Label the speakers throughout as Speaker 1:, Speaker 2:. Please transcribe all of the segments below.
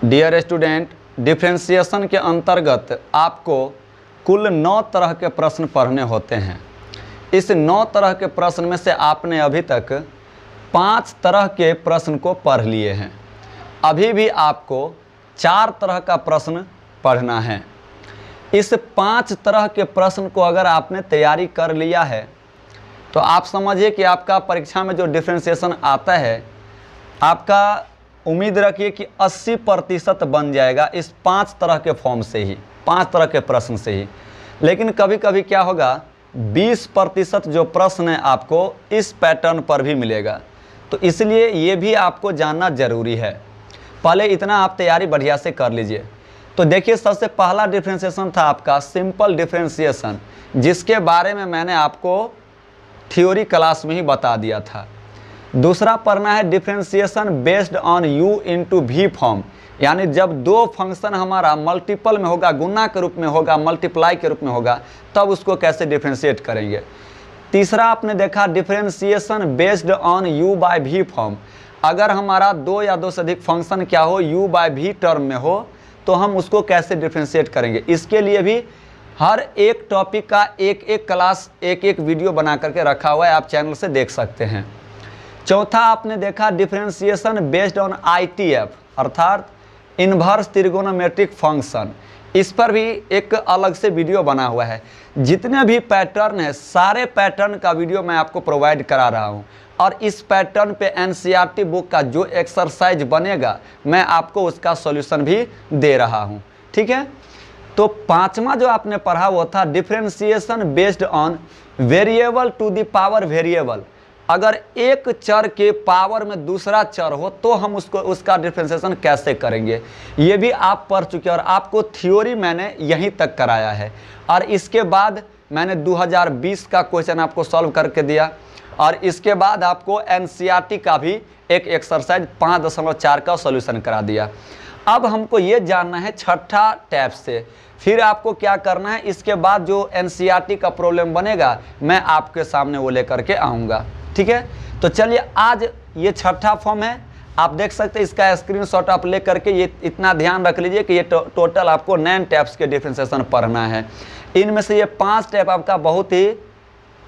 Speaker 1: Dear student, differentiation के अंतर्गत आपको कुल 9 तरह के प्रश्न पढ़ने होते हैं। इस 9 तरह के प्रश्न में से आपने अभी तक 5 तरह के प्रश्न को पढ़ लिए हैं। अभी भी आपको 4 तरह का प्रश्न पढ़ना है। इस 5 तरह के प्रश्न को अगर आपने तैयारी कर लिया है तो आप समझिए कि आपका परीक्षा में जो डिफ्रेंशिएशन आता है, आपका उम्मीद रखिए कि 80% बन जाएगा इस 5 तरह के फॉर्म से ही, 5 तरह के प्रश्न से ही। लेकिन कभी कभी क्या होगा, 20% जो प्रश्न है आपको इस पैटर्न पर भी मिलेगा। तो इसलिए ये भी आपको जानना ज़रूरी है। पहले इतना आप तैयारी बढ़िया से कर लीजिए। तो देखिए, सबसे पहला डिफ्रेंशिएशन था आपका सिंपल डिफ्रेंशिएशन, जिसके बारे में मैंने आपको थ्योरी क्लास में ही बता दिया था। दूसरा पढ़ना है differentiation based on u into v form, यानी जब दो फंक्शन हमारा मल्टीपल में होगा, गुना के रूप में होगा, मल्टीप्लाई के रूप में होगा, तब उसको कैसे डिफ्रेंशिएट करेंगे। तीसरा आपने देखा differentiation based on u by v form, अगर हमारा 2 या 2 से अधिक फंक्शन क्या हो, u बाय v टर्म में हो, तो हम उसको कैसे डिफ्रेंशिएट करेंगे। इसके लिए भी हर एक टॉपिक का एक एक क्लास, एक एक वीडियो बना करके रखा हुआ है, आप चैनल से देख सकते हैं। चौथा आपने देखा डिफ्रेंशिएशन बेस्ड ऑन ITF, अर्थात इन्वर्स त्रिगोनोमेट्रिक फंक्शन। इस पर भी एक अलग से वीडियो बना हुआ है। जितने भी पैटर्न है, सारे पैटर्न का वीडियो मैं आपको प्रोवाइड करा रहा हूं, और इस पैटर्न पे NCERT बुक का जो एक्सरसाइज बनेगा, मैं आपको उसका सॉल्यूशन भी दे रहा हूं। ठीक है। तो पांचवा जो आपने पढ़ा वो था differentiation based on variable to the power variable. अगर एक चर के पावर में दूसरा चर हो तो हम उसका डिफ्रेंशिएशन कैसे करेंगे, ये भी आप पढ़ चुके हैं, और आपको थ्योरी मैंने यहीं तक कराया है। और इसके बाद मैंने 2020 का क्वेश्चन आपको सॉल्व करके दिया, और इसके बाद आपको NCERT का भी एक एक्सरसाइज 5.4 का सॉल्यूशन करा दिया। अब हमको ये जानना है छठा टैप से, फिर आपको क्या करना है। इसके बाद जो NCERT का प्रॉब्लम बनेगा, मैं आपके सामने वो लेकर के आऊँगा। ठीक है। तो चलिए, आज ये छठा फॉर्म है, आप देख सकते हैं। इसका स्क्रीनशॉट आप ले करके ये इतना ध्यान रख लीजिए कि ये टोटल आपको 9 टैप्स के डिफ्रेंशिएशन पढ़ना है। इनमें से ये 5 टैप आपका बहुत ही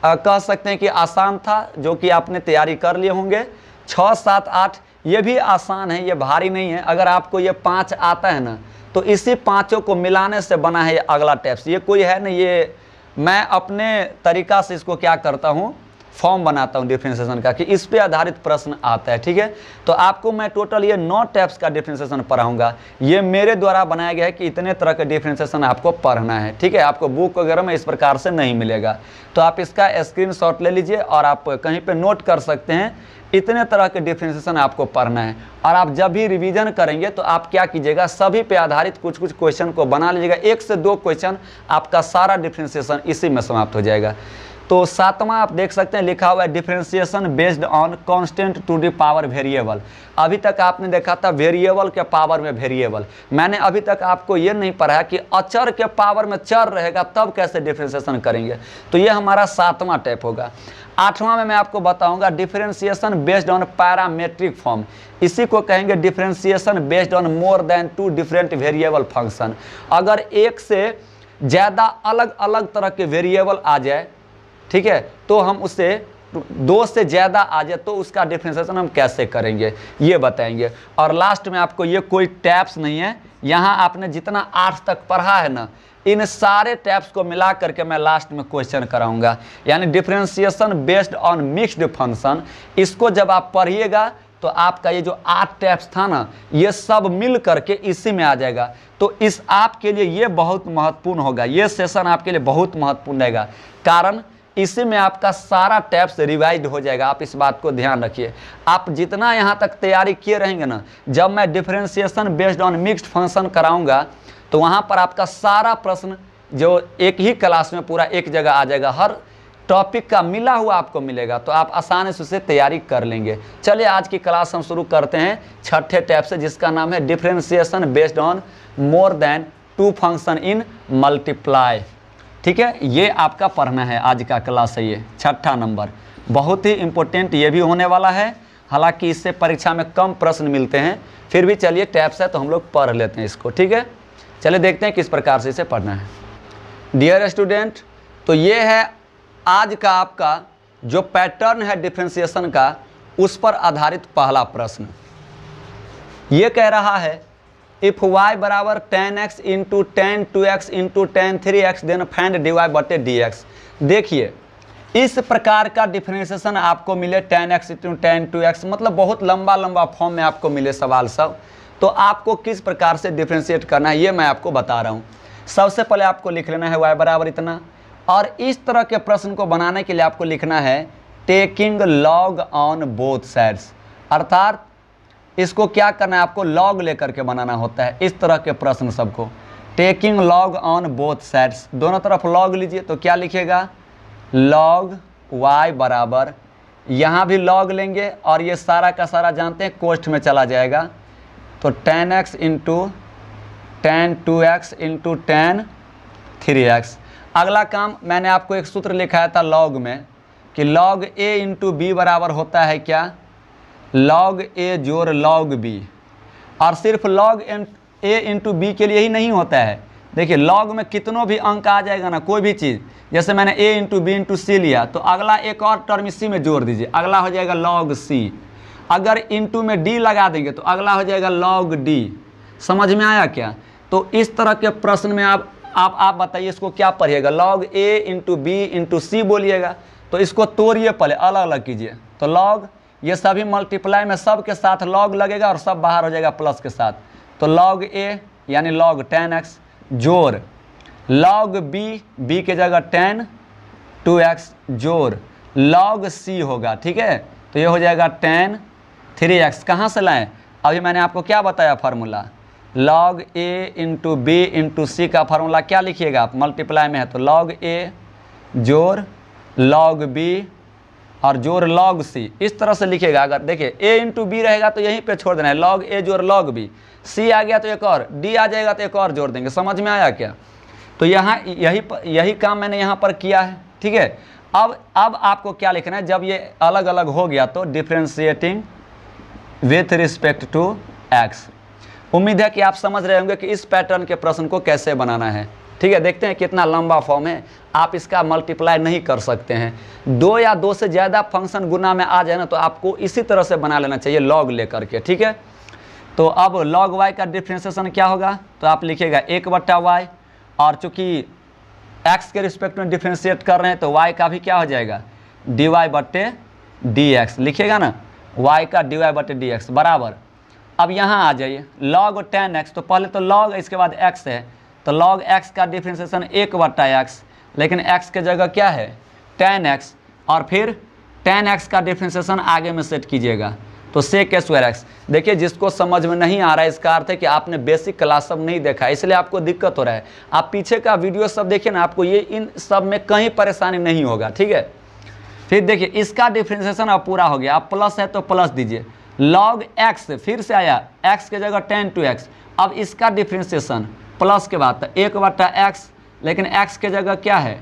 Speaker 1: कह सकते हैं कि आसान था, जो कि आपने तैयारी कर लिए होंगे। 6, 7, 8 ये भी आसान है, ये भारी नहीं है। अगर आपको ये 5 आता है ना, तो इसी 5 को मिलाने से बना है ये अगला टैप्स। ये कोई है नहीं, ये मैं अपने तरीका से इसको क्या करता हूँ, फॉर्म बनाता हूँ डिफ्रेंशिएशन का, कि इस पे आधारित प्रश्न आता है। ठीक है। तो आपको मैं टोटल ये 9 टैप्स का डिफ्रेंशिएशन पढ़ाऊंगा। ये मेरे द्वारा बनाया गया है कि इतने तरह के डिफ्रेंशिएशन आपको पढ़ना है। ठीक है। आपको बुक वगैरह में इस प्रकार से नहीं मिलेगा। तो आप इसका स्क्रीनशॉट ले लीजिए और आप कहीं पे नोट कर सकते हैं, इतने तरह के डिफ्रेंशिएशन आपको पढ़ना है। और आप जब भी रिवीजन करेंगे तो आप क्या कीजिएगा, सभी पे आधारित कुछ कुछ क्वेश्चन को बना लीजिएगा। 1 से 2 क्वेश्चन, आपका सारा डिफ्रेंशिएशन इसी में समाप्त हो जाएगा। तो 7वां आप देख सकते हैं लिखा हुआ है differentiation based on constant to the power variable. अभी तक आपने देखा था वेरिएबल के पावर में वेरिएबल। मैंने अभी तक आपको ये नहीं पढ़ाया कि अचर के पावर में चर रहेगा तब कैसे डिफ्रेंशिएशन करेंगे। तो ये हमारा 7वां टैप होगा। 8वां में मैं आपको बताऊंगा differentiation based on parametric form. इसी को कहेंगे differentiation based on more than 2 different variable function. अगर एक से ज़्यादा अलग अलग तरह के वेरिएबल आ जाए, ठीक है, तो हम उसे 2 से ज़्यादा आ जाए तो उसका डिफ्रेंशिएशन हम कैसे करेंगे, ये बताएंगे। और लास्ट में आपको ये कोई टैप्स नहीं है, यहाँ आपने जितना 8 तक पढ़ा है ना, इन सारे टैप्स को मिला करके मैं लास्ट में क्वेश्चन कराऊंगा। यानी differentiation based on mixed function, इसको जब आप पढ़िएगा तो आपका ये जो 8 टैप्स था ना, ये सब मिल करके इसी में आ जाएगा। तो इस आपके लिए ये बहुत महत्वपूर्ण होगा, ये सेशन आपके लिए बहुत महत्वपूर्ण रहेगा, कारण इसी में आपका सारा टैप्स रिवाइज हो जाएगा। आप इस बात को ध्यान रखिए। आप जितना यहाँ तक तैयारी किए रहेंगे ना, जब मैं differentiation based on mixed function कराऊंगा तो वहाँ पर आपका सारा प्रश्न जो एक ही क्लास में पूरा एक जगह आ जाएगा, हर टॉपिक का मिला हुआ आपको मिलेगा, तो आप आसानी से उसे तैयारी कर लेंगे। चलिए, आज की क्लास हम शुरू करते हैं छठे टैप से, जिसका नाम है differentiation based on more than 2 function in multiply. ठीक है, ये आपका पढ़ना है, आज का क्लास है ये 6ठा नंबर, बहुत ही इम्पोर्टेंट ये भी होने वाला है। हालांकि इससे परीक्षा में कम प्रश्न मिलते हैं, फिर भी चलिए टैप्स है तो हम लोग पढ़ लेते हैं इसको, ठीक है। चलिए देखते हैं किस प्रकार से इसे पढ़ना है। डियर स्टूडेंट, तो ये है आज का आपका जो पैटर्न है डिफरेंशिएशन का, उस पर आधारित पहला प्रश्न। ये कह रहा है इफ y बराबर 10x into 10 2x into 10 3x then find dy बटे dx। देखिए इस प्रकार का डिफरेंशिएशन आपको मिले 10x इंटू 10 2x, मतलब बहुत लंबा लंबा फॉर्म में आपको मिले सवाल सब, तो आपको किस प्रकार से डिफरेंशिएट करना है ये मैं आपको बता रहा हूँ। सबसे पहले आपको लिख लेना है y बराबर इतना, और इस तरह के प्रश्न को बनाने के लिए आपको लिखना है taking log on both sides, अर्थात इसको क्या करना है, आपको लॉग लेकर के बनाना होता है इस तरह के प्रश्न सबको। Taking log on both sides, दोनों तरफ लॉग लीजिए, तो क्या लिखेगा लॉग y बराबर, यहाँ भी लॉग लेंगे और ये सारा का सारा जानते हैं कोष्ठ में चला जाएगा, तो 10x into 10 2x into 10 3x। अगला काम मैंने आपको एक सूत्र लिखाया था लॉग में कि लॉग a इंटू बी बराबर होता है क्या, लॉग a जोड़ लॉग b। और सिर्फ लॉग a इंटू बी के लिए ही नहीं होता है, देखिए लॉग में कितनों भी अंक आ जाएगा ना, कोई भी चीज़, जैसे मैंने a इंटू बी इंटू सी लिया, तो अगला एक और टर्म इसी में जोड़ दीजिए, अगला हो जाएगा लॉग c। अगर इंटू में d लगा देंगे तो अगला हो जाएगा लॉग d। समझ में आया क्या? तो इस तरह के प्रश्न में आप बताइए इसको क्या पढ़िएगा, log a into B into C बोलिएगा, तो इसको तोड़िए पहले, अलग अलग कीजिए, तो लॉग ये सभी मल्टीप्लाई में सब के साथ लॉग लगेगा और सब बाहर हो जाएगा प्लस के साथ, तो लॉग a यानी लॉग 10x जोड़ लॉग b के जगह 10 2x जोड़ लॉग c होगा, ठीक है। तो ये हो जाएगा 10 3x। कहाँ से लाएं, अभी मैंने आपको क्या बताया formula, log a into B into C का फार्मूला क्या लिखिएगा आप, मल्टीप्लाई में है तो लॉग a जोड़ लॉग b और जोड़ लॉग c, इस तरह से लिखिएगा। अगर देखिए a इंटू बी रहेगा तो यहीं पे छोड़ देना है, लॉग a जोड़ लॉग b, c आ गया तो एक और, d आ जाएगा तो एक और जोड़ देंगे। समझ में आया क्या? तो यहाँ यही काम मैंने यहाँ पर किया है, ठीक है। अब आपको क्या लिखना है, जब ये अलग अलग हो गया तो differentiating with respect to x। उम्मीद है कि आप समझ रहे होंगे कि इस पैटर्न के प्रश्न को कैसे बनाना है, ठीक है। देखते हैं कितना लंबा फॉर्म है, आप इसका मल्टीप्लाई नहीं कर सकते हैं, 2 या 2 से ज़्यादा फंक्शन गुना में आ जाए ना तो आपको इसी तरह से बना लेना चाहिए लॉग लेकर के, ठीक है। तो अब लॉग y का डिफ्रेंशिएशन क्या होगा, तो आप लिखिएगा 1/y, और चूँकि x के रिस्पेक्ट में डिफ्रेंशिएट कर रहे हैं तो y का भी क्या हो जाएगा dy बटे dx, लिखिएगा ना y का dy बटे dx बराबर। अब यहाँ आ जाइए लॉग 10x, तो पहले तो लॉग इसके बाद x है, तो log x का डिफ्रेंशिएशन 1/x, लेकिन x के जगह क्या है 10x, और फिर 10x का डिफ्रेंशिएशन आगे में सेट कीजिएगा, तो sec स्क्वायर x। देखिए जिसको समझ में नहीं आ रहा है इसका अर्थ है कि आपने बेसिक क्लास सब नहीं देखा है, इसलिए आपको दिक्कत हो रहा है। आप पीछे का वीडियो सब देखिए ना, आपको ये इन सब में कहीं परेशानी नहीं होगा, ठीक है। फिर देखिए इसका डिफ्रेंशिएशन अब पूरा हो गया, अब प्लस है तो प्लस दीजिए, log x फिर से आया, x के जगह 10 2x, अब इसका डिफ्रेंशिएशन प्लस के बाद 1/x, लेकिन x के जगह क्या है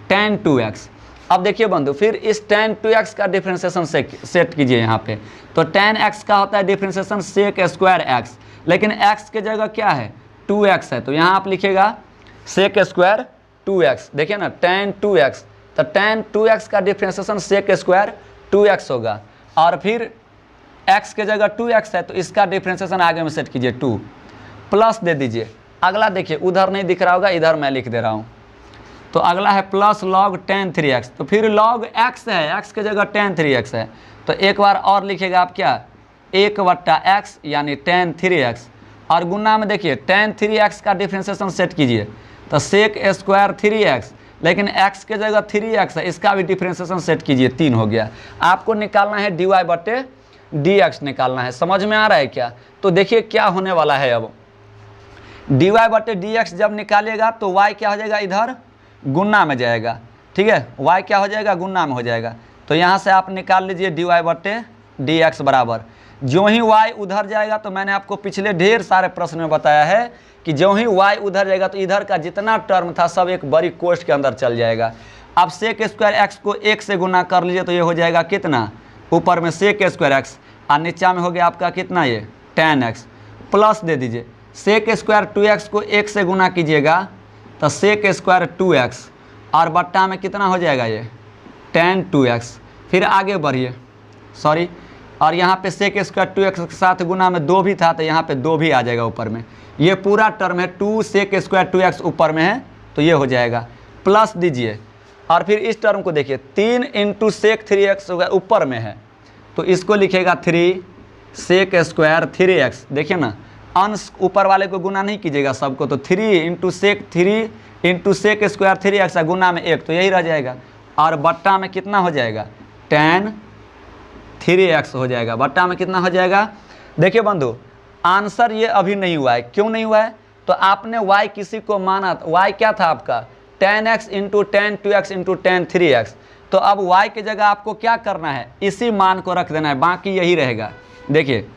Speaker 1: 10 2x। अब देखिए बंधु फिर इस 10 2x का डिफ्रेंशिएशन सेट कीजिए यहाँ पे, तो 10x का होता है डिफ्रेंशिएशन sec स्क्वायर x, लेकिन x के जगह क्या है 2x है, तो यहाँ आप लिखिएगा sec स्क्वायर 2x। देखिए ना 10 2x, तो 10 2x का डिफ्रेंशिएशन sec स्क्वायर 2x होगा, और फिर x के जगह 2x है तो इसका डिफ्रेंशिएशन आगे में सेट कीजिए 2, प्लस दे दीजिए। अगला देखिए उधर नहीं दिख रहा होगा, इधर मैं लिख दे रहा हूँ, तो अगला है प्लस log 10 3x, तो फिर log x है, x के जगह 10 3x है, तो एक बार और लिखिएगा आप क्या 1/x यानी 10 3x, और गुना में देखिए 10 3x का डिफ्रेंशिएशन सेट कीजिए, तो sec स्क्वायर 3x, लेकिन x के जगह 3x है, इसका भी डिफ्रेंशिएशन सेट कीजिए, 3 हो गया। आपको निकालना है dy बटे dx निकालना है, समझ में आ रहा है क्या? तो देखिए क्या होने वाला है, अब dy बटे dx जब निकालिएगा तो y क्या हो जाएगा इधर गुना में जाएगा, ठीक है, y क्या हो जाएगा गुना में हो जाएगा, तो यहाँ से आप निकाल लीजिए dy बटे dx बराबर। जो ही y उधर जाएगा, तो मैंने आपको पिछले ढेर सारे प्रश्न में बताया है कि जो ही y उधर जाएगा तो इधर का जितना टर्म था सब एक बड़ी कोष्ठ के अंदर चल जाएगा। अब sec स्क्वायर x को 1 से गुना कर लीजिए तो ये हो जाएगा कितना, ऊपर में sec स्क्वायर x, और नीचा में हो गया आपका कितना ये tan x प्लस दे दीजिए सेक स्क्वायर 2x को 1 से गुना कीजिएगा तो सेक स्क्वायर 2x और बट्टा में कितना हो जाएगा ये tan 2x। फिर आगे बढ़िए सॉरी, और यहाँ पे सेक स्क्वायर 2x के साथ गुना में 2 भी था तो यहाँ पे 2 भी आ जाएगा ऊपर में। ये पूरा टर्म है 2 सेक स्क्वायर 2x ऊपर में है तो ये हो जाएगा प्लस दीजिए। और फिर इस टर्म को देखिए 3 इंटू सेक 3x ऊपर में है तो इसको लिखेगा 3 सेक स्क्वायर 3x। देखिए ना अंश ऊपर वाले को गुना नहीं कीजिएगा सबको, तो 3 इंटू सेक स्क्वायर 3x गुना में 1 तो यही रह जाएगा। और बट्टा में कितना हो जाएगा tan 3x हो जाएगा। बट्टा में कितना हो जाएगा। देखिए बंधु आंसर ये अभी नहीं हुआ है। क्यों नहीं हुआ है? तो आपने y किसी को माना, y क्या था आपका tan x into tan 2x into tan 3x। तो अब y की जगह आपको क्या करना है, इसी मान को रख देना है, बाकी यही रहेगा। देखिए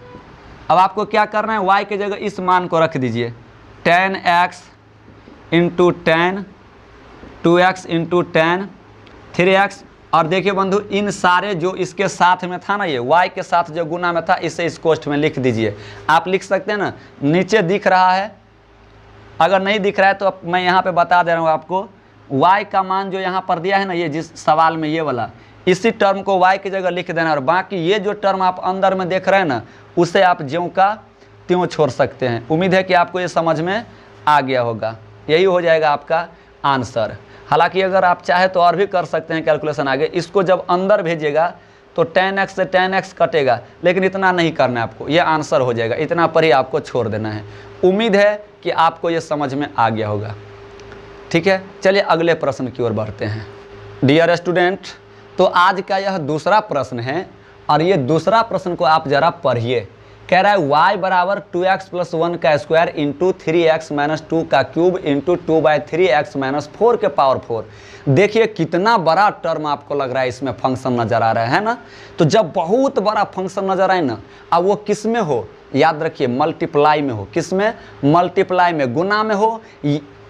Speaker 1: अब आपको क्या करना है, y की जगह इस मान को रख दीजिए tan x into tan 2x into tan 3x। और देखिए बंधु इन सारे जो इसके साथ में था ना, ये y के साथ जो गुना में था, इसे इस कोष्ठ में लिख दीजिए। आप लिख सकते हैं ना, नीचे दिख रहा है, अगर नहीं दिख रहा है तो मैं यहाँ पे बता दे रहा हूँ आपको। y का मान जो यहाँ पर दिया है ना, ये जिस सवाल में ये वाला, इसी टर्म को y की जगह लिख देना। और बाकी ये जो टर्म आप अंदर में देख रहे हैं ना, उसे आप ज्यों का त्यों छोड़ सकते हैं। उम्मीद है कि आपको ये समझ में आ गया होगा। यही हो जाएगा आपका आंसर। हालांकि अगर आप चाहे तो और भी कर सकते हैं कैलकुलेशन आगे। इसको जब अंदर भेजिएगा तो tan x से tan x कटेगा, लेकिन इतना नहीं करना है आपको, ये आंसर हो जाएगा। इतना पर ही आपको छोड़ देना है। उम्मीद है कि आपको ये समझ में आ गया होगा। ठीक है, चलिए अगले प्रश्न की ओर बढ़ते हैं। डियर स्टूडेंट, तो आज का यह दूसरा प्रश्न है और ये दूसरा प्रश्न को आप जरा पढ़िए। कह रहा है y बराबर 2x प्लस 1 का स्क्वायर इंटू 3x माइनस 2 का क्यूब इंटू 2/3x माइनस 4 के पावर 4। देखिए कितना बड़ा टर्म आपको लग रहा है, इसमें फंक्शन नजर आ रहा है ना। तो जब बहुत बड़ा फंक्शन नजर आए ना, अब वो किस में हो, याद रखिए मल्टीप्लाई में हो। किस में? मल्टीप्लाई में, गुना में हो।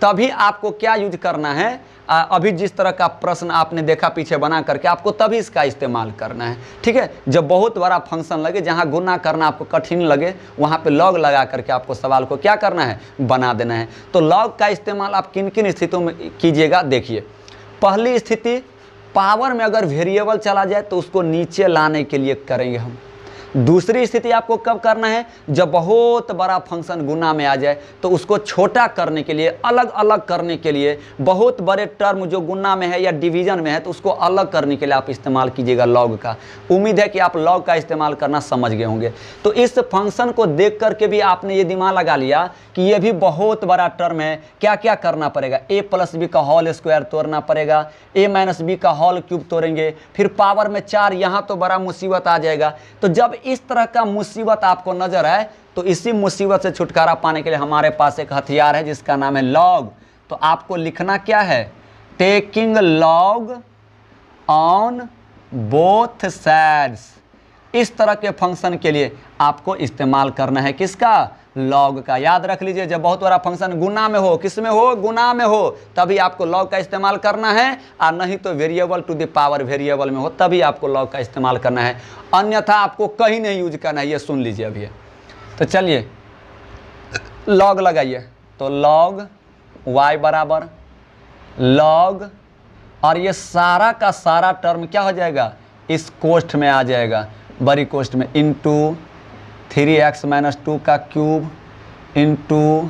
Speaker 1: तभी आपको क्या यूज करना है, अभी जिस तरह का प्रश्न आपने देखा पीछे बना करके, आपको तभी इसका इस्तेमाल करना है। ठीक है, जब बहुत बड़ा फंक्शन लगे, जहां गुना करना आपको कठिन लगे, वहां पे लॉग लगा करके आपको सवाल को क्या करना है, बना देना है। तो लॉग का इस्तेमाल आप किन किन स्थितियों में कीजिएगा। देखिए पहली स्थिति, पावर में अगर वेरिएबल चला जाए तो उसको नीचे लाने के लिए करेंगे हम। दूसरी स्थिति आपको कब करना है, जब बहुत बड़ा फंक्शन गुना में आ जाए तो उसको छोटा करने के लिए, अलग अलग करने के लिए, बहुत बड़े टर्म जो गुना में है या डिवीजन में है तो उसको अलग करने के लिए आप इस्तेमाल कीजिएगा लॉग का। उम्मीद है कि आप लॉग का इस्तेमाल करना समझ गए होंगे। तो इस फंक्शन को देख करके भी आपने ये दिमाग लगा लिया कि ये भी बहुत बड़ा टर्म है, क्या क्या करना पड़ेगा। a प्लस बी का होल स्क्वायर तोड़ना पड़ेगा, a माइनस बी का होल क्यूब तोड़ेंगे, फिर पावर में 4, यहाँ तो बड़ा मुसीबत आ जाएगा। तो जब इस तरह का मुसीबत आपको नजर आए तो इसी मुसीबत से छुटकारा पाने के लिए हमारे पास एक हथियार है जिसका नाम है लॉग। तो आपको लिखना क्या है, taking log on both sides. इस तरह के फंक्शन के लिए आपको इस्तेमाल करना है किसका, लॉग का। याद रख लीजिए, जब बहुत बड़ा फंक्शन गुना में हो, किस में हो, गुना में हो, तभी आपको लॉग का इस्तेमाल करना है। और नहीं तो variable to the power variable में हो तभी आपको लॉग का इस्तेमाल करना है, अन्यथा आपको कहीं नहीं यूज करना है। ये सुन लीजिए अभी। तो चलिए लॉग लगाइए। तो लॉग y बराबर लॉग, और ये सारा का सारा टर्म क्या हो जाएगा, इस कोष्ठ में आ जाएगा, बड़ी कोष्ठ में, इंटू 3x माइनस 2 का क्यूब इंटू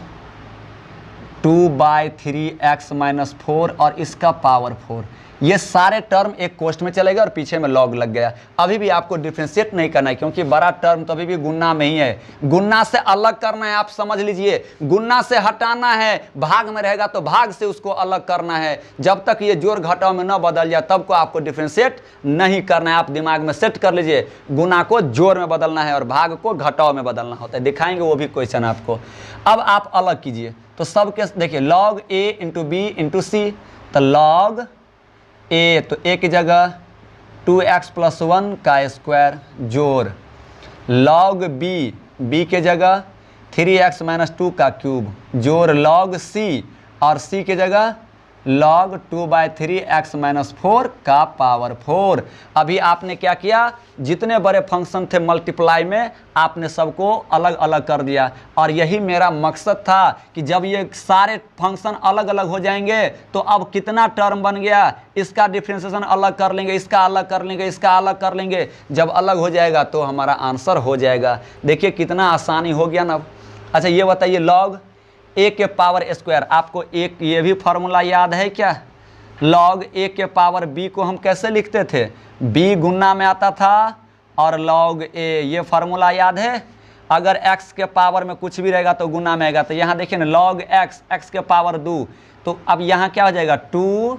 Speaker 1: 2/3x माइनस 4 और इसका पावर 4। ये सारे टर्म एक कोष्ठ में चलेगा और पीछे में लॉग लग गया। अभी भी आपको डिफ्रेंशिएट नहीं करना है क्योंकि बड़ा टर्म तो अभी भी गुना में ही है। गुना से अलग करना है, आप समझ लीजिए। गुना से हटाना है, भाग में रहेगा तो भाग से उसको अलग करना है। जब तक ये जोड़ घटाव में न बदल जाए तब को आपको डिफ्रेंशिएट नहीं करना है। आप दिमाग में सेट कर लीजिए, गुना को जोड़ में बदलना है और भाग को घटाव में बदलना होता है। दिखाएंगे वो भी क्वेश्चन आपको। अब आप अलग कीजिए। तो सबके देखिए log a into B into C. तो लॉग a, तो a की जगह 2x प्लस 1 का स्क्वायर जोड़ लॉग b के जगह 3x माइनस 2 का क्यूब जोड़ लॉग c, और c की जगह log 2/3 x माइनस 4 का पावर 4। अभी आपने क्या किया, जितने बड़े फंक्शन थे मल्टीप्लाई में आपने सबको अलग अलग कर दिया। और यही मेरा मकसद था कि जब ये सारे फंक्शन अलग अलग हो जाएंगे तो अब कितना टर्म बन गया, इसका डिफ्रेंशिएशन अलग कर लेंगे, इसका अलग कर लेंगे, इसका अलग कर लेंगे। जब अलग हो जाएगा तो हमारा आंसर हो जाएगा। देखिए कितना आसानी हो गया ना। अच्छा ये बताइए, लॉग ए के पावर स्क्वायर, आपको एक ये भी फार्मूला याद है क्या? लॉग ए के पावर बी को हम कैसे लिखते थे? बी गुना में आता था और लॉग ए, ये फार्मूला याद है? अगर x के पावर में कुछ भी रहेगा तो गुना में आएगा। तो यहाँ देखिए ना, लॉग x, x के पावर 2, तो अब यहाँ क्या हो जाएगा, 2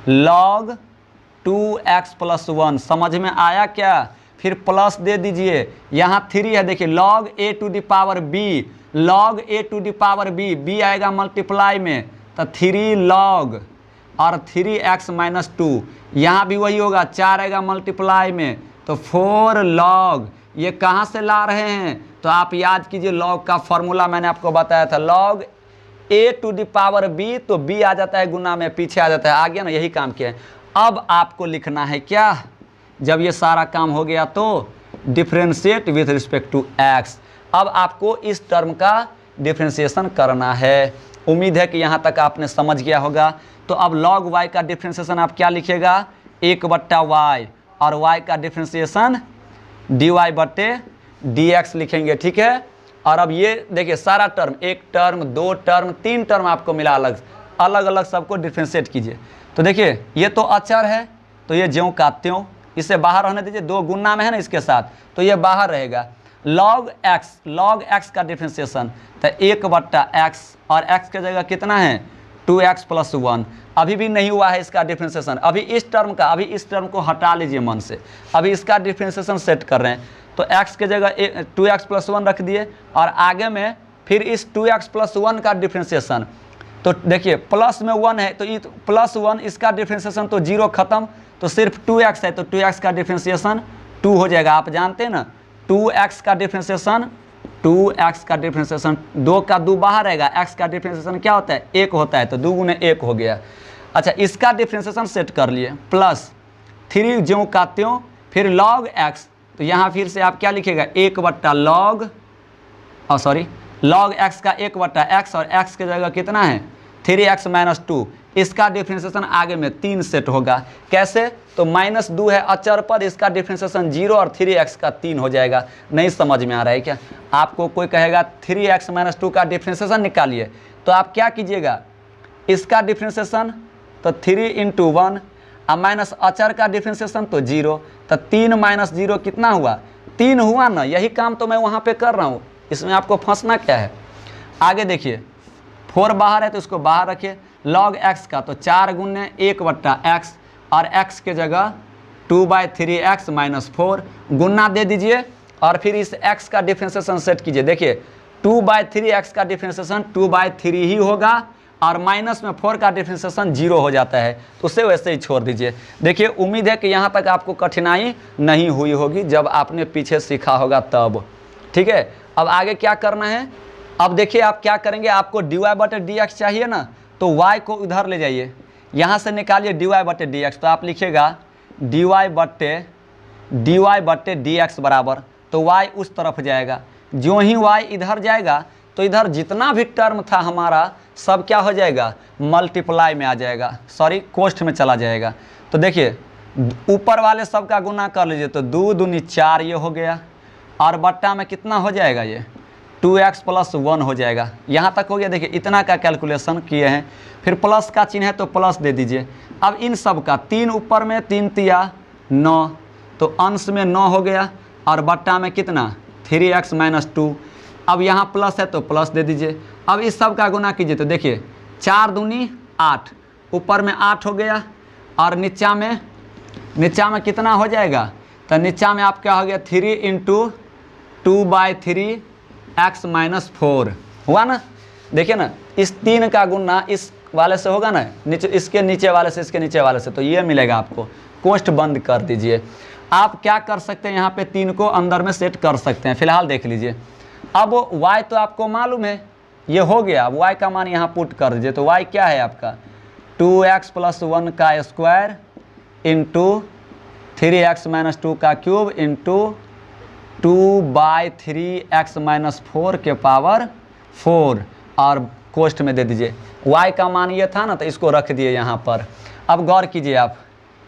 Speaker 1: log 2x प्लस 1। समझ में आया क्या? फिर प्लस दे दीजिए, यहाँ 3 है, देखिए log a to the power b, log a to the power b, b आएगा मल्टीप्लाई में तो 3 log और 3x माइनस 2, यहाँ भी वही होगा, 4 आएगा मल्टीप्लाई में तो 4 log। ये कहाँ से ला रहे हैं? तो आप याद कीजिए, log का फॉर्मूला मैंने आपको बताया था, log a to the power b, तो b आ जाता है गुना में, पीछे आ जाता है, आ गया ना, यही काम किया है। अब आपको लिखना है क्या, जब ये सारा काम हो गया तो differentiate with respect to x। अब आपको इस टर्म का डिफ्रेंशिएशन करना है। उम्मीद है कि यहाँ तक आपने समझ गया होगा। तो अब log y का डिफ्रेंशिएशन आप क्या लिखिएगा, 1/y, और y का डिफ्रेंशिएशन dy/dx लिखेंगे, ठीक है। और अब ये देखिए सारा टर्म, एक टर्म, दो टर्म, तीन टर्म आपको मिला, अलग अलग सबको डिफ्रेंशिएट कीजिए। तो देखिए ये तो अचर है तो ये ज्यों का त्यों, इसे बाहर रहने दीजिए, 2 गुना में है ना इसके साथ, तो ये बाहर रहेगा। log x का डिफ्रेंशिएशन तो 1/x, और x के जगह कितना है, 2x प्लस 1। अभी भी नहीं हुआ है इसका डिफ्रेंशिएशन। अभी इस टर्म को हटा लीजिए मन से, अभी इसका डिफ्रेंशिएशन सेट कर रहे हैं। तो x के जगह 2x प्लस 1 रख दिए, और आगे में फिर इस 2x प्लस 1 का डिफ्रेंशिएशन। तो देखिए प्लस में 1 है तो प्लस 1, इसका डिफ्रेंशिएशन तो 0 खत्म, तो सिर्फ 2x है तो 2x का डिफ्रेंशिएशन 2 हो जाएगा। आप जानते हैं ना, 2x का डिफ्रेंशिएशन 2 का 2 बाहर रहेगा, x का डिफ्रेंशिएशन क्या होता है, 1 होता है, तो 2 गुने 1 हो गया। अच्छा इसका डिफ्रेंशिएशन सेट कर लिए, प्लस 3 ज्यों का त्यों, फिर log x, तो यहाँ फिर से आप क्या लिखेगा, 1/log, log x का 1/x, और x के जगह कितना है 3x माइनस 2। इसका डिफ्रेंशिएशन आगे में 3 सेट होगा। कैसे? तो -2 है अचर पद, इसका डिफ्रेंशिएशन 0 और 3x का 3 हो जाएगा। नहीं समझ में आ रहा है क्या? आपको कोई कहेगा 3x माइनस 2 का डिफ्रेंशिएशन निकालिए, तो आप क्या कीजिएगा, इसका डिफ्रेंशिएशन तो 3 × 1, और माइनस अचर का डिफ्रेंशिएशन तो 0, तो 3 - 0 कितना हुआ, 3 हुआ ना। यही काम तो मैं वहाँ पे कर रहा हूँ, इसमें आपको फंसना क्या है। आगे देखिए 4 बाहर है तो इसको बाहर रखिए। log x का तो 4 गुने 1/x, और x के जगह 2/3x माइनस 4, गुना दे दीजिए, और फिर इस x का डिफ्रेंशिएशन सेट कीजिए। देखिए 2/3x का डिफ्रेंशिएशन 2/3 ही होगा, और माइनस में 4 का डिफ्रेंशिएशन 0 हो जाता है, तो उसे वैसे ही छोड़ दीजिए। देखिए उम्मीद है कि यहाँ तक आपको कठिनाई नहीं हुई होगी, जब आपने पीछे सीखा होगा तब, ठीक है। अब आगे क्या करना है, अब देखिए आप क्या करेंगे, आपको dy/dx चाहिए ना, तो y को उधर ले जाइए, यहाँ से निकालिए dy/dx, तो आप लिखिएगा dy/dx बराबर, तो y उस तरफ जाएगा। जो ही y इधर जाएगा तो इधर जितना भी टर्म था हमारा सब क्या हो जाएगा, मल्टीप्लाई में आ जाएगा, कोष्ठ में चला जाएगा। तो देखिए ऊपर वाले सब का गुना कर लीजिए, तो 2 दूनी 4 ये हो गया, और बट्टा में कितना हो जाएगा, ये 2x प्लस 1 हो जाएगा। यहाँ तक हो गया। देखिए इतना का कैलकुलेशन किए हैं, फिर प्लस का चिन्ह है तो प्लस दे दीजिए। अब इन सब का 3 ऊपर में 3 तिया 9, तो अंश में 9 हो गया, और बट्टा में कितना 3x माइनस 2। अब यहाँ प्लस है तो प्लस दे दीजिए। अब इस सब का गुना कीजिए, तो देखिए 4 दूनी 8, ऊपर में 8 हो गया, और नीचा में कितना हो जाएगा, तो नीचा में आप क्या हो गया 3 × 2/3x माइनस 4 हुआ ना। देखिए ना, इस 3 का गुना इस वाले से होगा ना, नीचे इसके नीचे वाले से, इसके नीचे वाले से, तो ये मिलेगा आपको। कोष्ठ बंद कर दीजिए। आप क्या कर सकते हैं, यहाँ पे 3 को अंदर में सेट कर सकते हैं। फिलहाल देख लीजिए, अब y तो आपको मालूम है, ये हो गया। अब y का मान यहाँ पुट कर दीजिए, तो y क्या है आपका 2x प्लस 1 का स्क्वायर इंटू 3x माइनस 2 का क्यूब इंटू 2/3x माइनस 4 के पावर 4 और कोष्ठ में दे दीजिए। y का मान ये था ना, तो इसको रख दिए यहाँ पर। अब गौर कीजिए आप,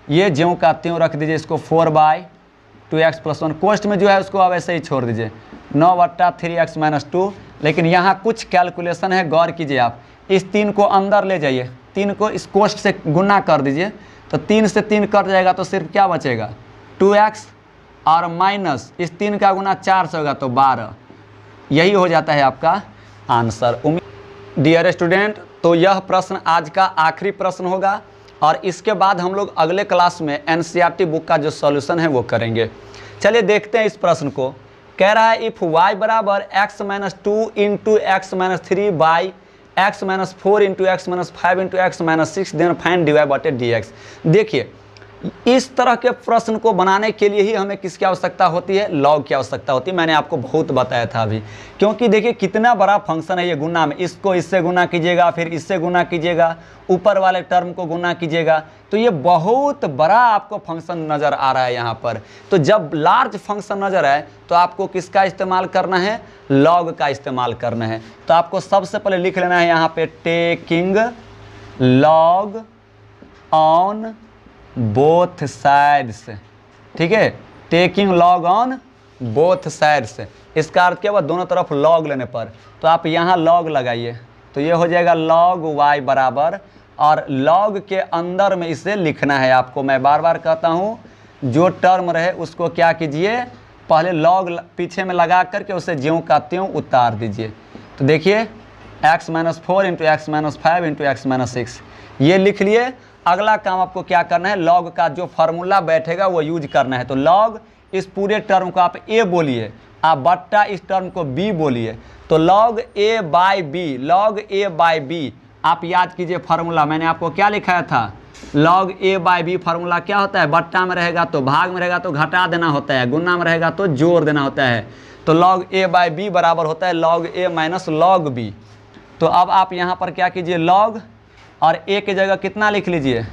Speaker 1: ये ज्यों का त्यों रख दीजिए इसको 4/2x प्लस 1। कोष्ठ में जो है उसको आप ऐसे ही छोड़ दीजिए 9/3x माइनस 2। लेकिन यहाँ कुछ कैलकुलेशन है, गौर कीजिए आप। इस 3 को अंदर ले जाइए, 3 को इस कोष्ठ से गुना कर दीजिए, तो 3 से 3 कट जाएगा, तो सिर्फ क्या बचेगा 2x और माइनस इस 3 का गुना 4 से होगा तो 12। यही हो जाता है आपका आंसर। डियर स्टूडेंट, तो यह प्रश्न आज का आखिरी प्रश्न होगा और इसके बाद हम लोग अगले क्लास में एनसीईआरटी बुक का जो सॉल्यूशन है वो करेंगे। चलिए देखते हैं इस प्रश्न को। कह रहा है इफ़ y बराबर x minus 2 into x minus 3 by x minus 4 into x minus 5 into x minus 6 then find dy बटे dx। देखिए, इस तरह के प्रश्न को बनाने के लिए ही हमें किसकी आवश्यकता होती है, लॉग की आवश्यकता होती है। मैंने आपको बहुत बताया था अभी, क्योंकि देखिए कितना बड़ा फंक्शन है ये गुना में। इसको इससे गुना कीजिएगा, फिर इससे गुना कीजिएगा, ऊपर वाले टर्म को गुना कीजिएगा, तो ये बहुत बड़ा आपको फंक्शन नज़र आ रहा है यहाँ पर। तो जब लार्ज फंक्शन नज़र आए तो आपको किसका इस्तेमाल करना है, लॉग का इस्तेमाल करना है। तो आपको सबसे पहले लिख लेना है यहाँ पे taking log on both sides. ठीक है, taking log on both sides, इसका अर्थ क्या हुआ, दोनों तरफ लॉग लेने पर। तो आप यहाँ लॉग लगाइए, तो ये हो जाएगा लॉग y बराबर, और लॉग के अंदर में इसे लिखना है आपको। मैं बार बार कहता हूँ, जो टर्म रहे उसको क्या कीजिए, पहले लॉग पीछे में लगा करके उसे ज्यों का त्यों उतार दीजिए। तो देखिए x minus 4 into x minus 5 into x minus 6 ये लिख लिए। अगला काम आपको क्या करना है, लॉग का जो फार्मूला बैठेगा वो यूज करना है। तो लॉग इस पूरे टर्म को आप a बोलिए, आप बट्टा इस टर्म को b बोलिए। तो log a by b, log a by b आप याद कीजिए फार्मूला। मैंने आपको क्या लिखाया था, log a by b formula क्या होता है, बट्टा में रहेगा तो भाग में रहेगा तो घटा देना होता है, गुना में रहेगा तो जोड़ देना होता है। तो लॉग a बाई बी बराबर होता है log a minus log b। तो अब आप यहाँ पर क्या कीजिए, लॉग और a की जगह कितना लिख लीजिए,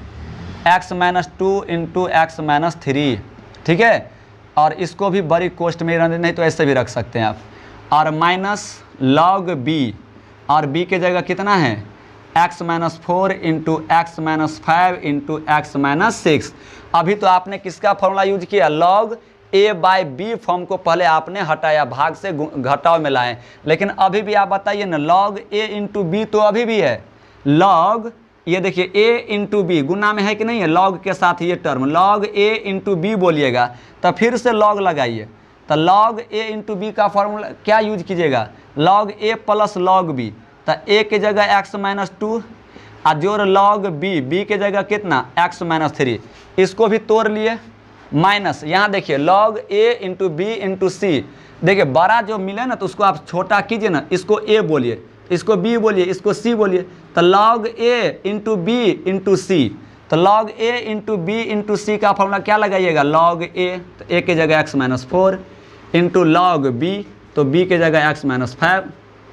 Speaker 1: x minus 2 into x minus 3। ठीक है, और इसको भी बड़ी कोष्ठ में रहने, नहीं तो ऐसे भी रख सकते हैं आप, और माइनस लॉग b, और b की जगह कितना है x minus 4 into x minus 5 into x minus 6। अभी तो आपने किसका फॉर्मूला यूज किया, log a by b form को पहले आपने हटाया, भाग से घटाव में लाएं। लेकिन अभी भी आप बताइए ना, लॉग a इंटू बी तो अभी भी है, लॉग ये देखिए a इंटू बी गुना में है कि नहीं है, लॉग के साथ ये term log a into b बोलिएगा, तो फिर से लॉग लगाइए। तो लॉग a इंटू बी का फॉर्मूला क्या यूज कीजिएगा, log a plus log b। तो a की जगह x माइनस 2 और जोड़ लॉग b की जगह कितना x माइनस 3, इसको भी तोड़ लिए, माइनस यहाँ देखिए log a into B into C. देखिए बड़ा जो मिले ना तो उसको आप छोटा कीजिए ना, इसको a बोलिए, इसको b बोलिए, इसको c बोलिए। तो log a into B into C, तो log a into B into C का फॉर्मूला क्या लगाइएगा, लॉग a, तो a की जगह x minus 4 into log b, तो b की जगह x माइनस 5,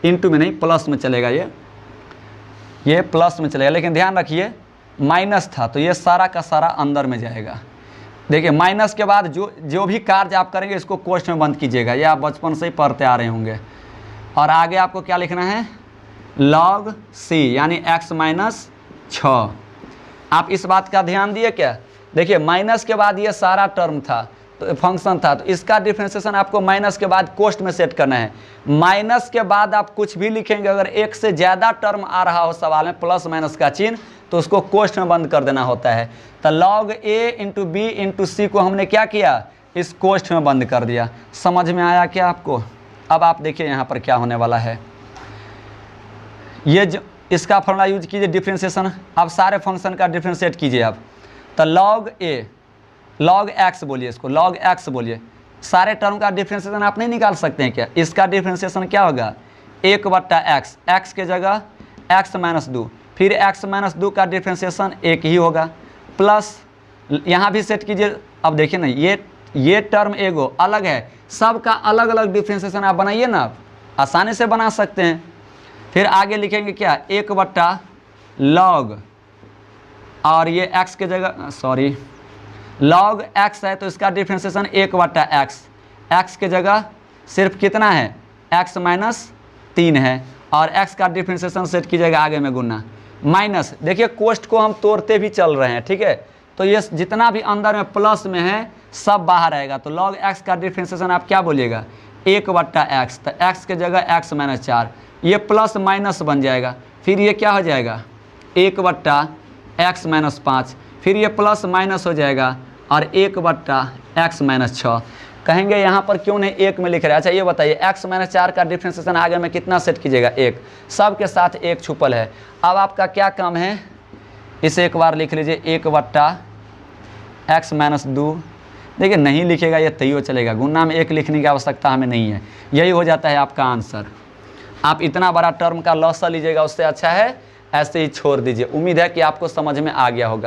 Speaker 1: इंटू में नहीं प्लस में चलेगा, ये प्लस में चलेगा। लेकिन ध्यान रखिए माइनस था तो ये सारा का सारा अंदर में जाएगा। देखिए माइनस के बाद जो भी कार्य आप करेंगे इसको कोष्ठ में बंद कीजिएगा, ये आप बचपन से ही पढ़ते आ रहे होंगे। और आगे आपको क्या लिखना है, लॉग c यानी x माइनस 6। आप इस बात का ध्यान दिए क्या, देखिए माइनस के बाद ये सारा टर्म था तो फंक्शन था, तो इसका डिफ्रेंशिएशन आपको माइनस के बाद कोष्ठ में सेट करना है। माइनस के बाद आप कुछ भी लिखेंगे, अगर एक से ज़्यादा टर्म आ रहा हो सवाल में प्लस माइनस का चिन्ह, तो उसको कोष्ठ में बंद कर देना होता है। तो log a into B into C को हमने क्या किया, इस कोष्ठ में बंद कर दिया। समझ में आया क्या आपको। अब आप देखिए यहाँ पर क्या होने वाला है, ये जो इसका फॉर्मूला यूज कीजिए डिफ्रेंशिएशन। अब सारे फंक्शन का डिफ्रेंशिएट कीजिए आप। तो लॉग a, लॉग x बोलिए, इसको लॉग x बोलिए। सारे टर्म का डिफ्रेंशिएशन आप नहीं निकाल सकते हैं क्या, इसका डिफ्रेंशिएशन क्या होगा, 1/x, x के जगह x माइनस 2, फिर x माइनस 2 का डिफ्रेंशिएशन 1 ही होगा, प्लस यहाँ भी सेट कीजिए। अब देखिए ना ये टर्म एगो अलग है, सबका अलग अलग डिफ्रेंशिएशन आप बनाइए ना, आप आसानी से बना सकते हैं। फिर आगे लिखेंगे क्या, 1/log और ये x के जगह सॉरी log x है तो इसका डिफ्रेंसिएशन 1/x, x के जगह सिर्फ कितना है x माइनस 3 है और x का डिफ्रेंसिएशन सेट कीजिएगा आगे में गुना माइनस। देखिए कोष्ठ को हम तोड़ते भी चल रहे हैं, ठीक है, तो ये जितना भी अंदर में प्लस में है सब बाहर आएगा। तो log x का डिफ्रेंसिएशन आप क्या बोलिएगा 1/x, तो x के जगह x माइनस 4, ये प्लस माइनस बन जाएगा, फिर ये क्या हो जाएगा 1/x माइनस 5, फिर ये प्लस माइनस हो जाएगा और 1/x माइनस 6। कहेंगे यहाँ पर क्यों नहीं 1 में लिख रहे हैं। अच्छा ये बताइए x माइनस 4 का डिफ्रेंसिएशन आगे में कितना सेट कीजिएगा 1, सब के साथ 1 छुपल है। अब आपका क्या काम है, इसे एक बार लिख लीजिए 1/x माइनस 2। देखिए नहीं लिखेगा ये तैयो चलेगा, गुना में 1 लिखने की आवश्यकता हमें नहीं है, यही हो जाता है आपका आंसर। आप इतना बड़ा टर्म का लॉस लीजिएगा, उससे अच्छा है ऐसे ही छोड़ दीजिए। उम्मीद है कि आपको समझ में आ गया होगा।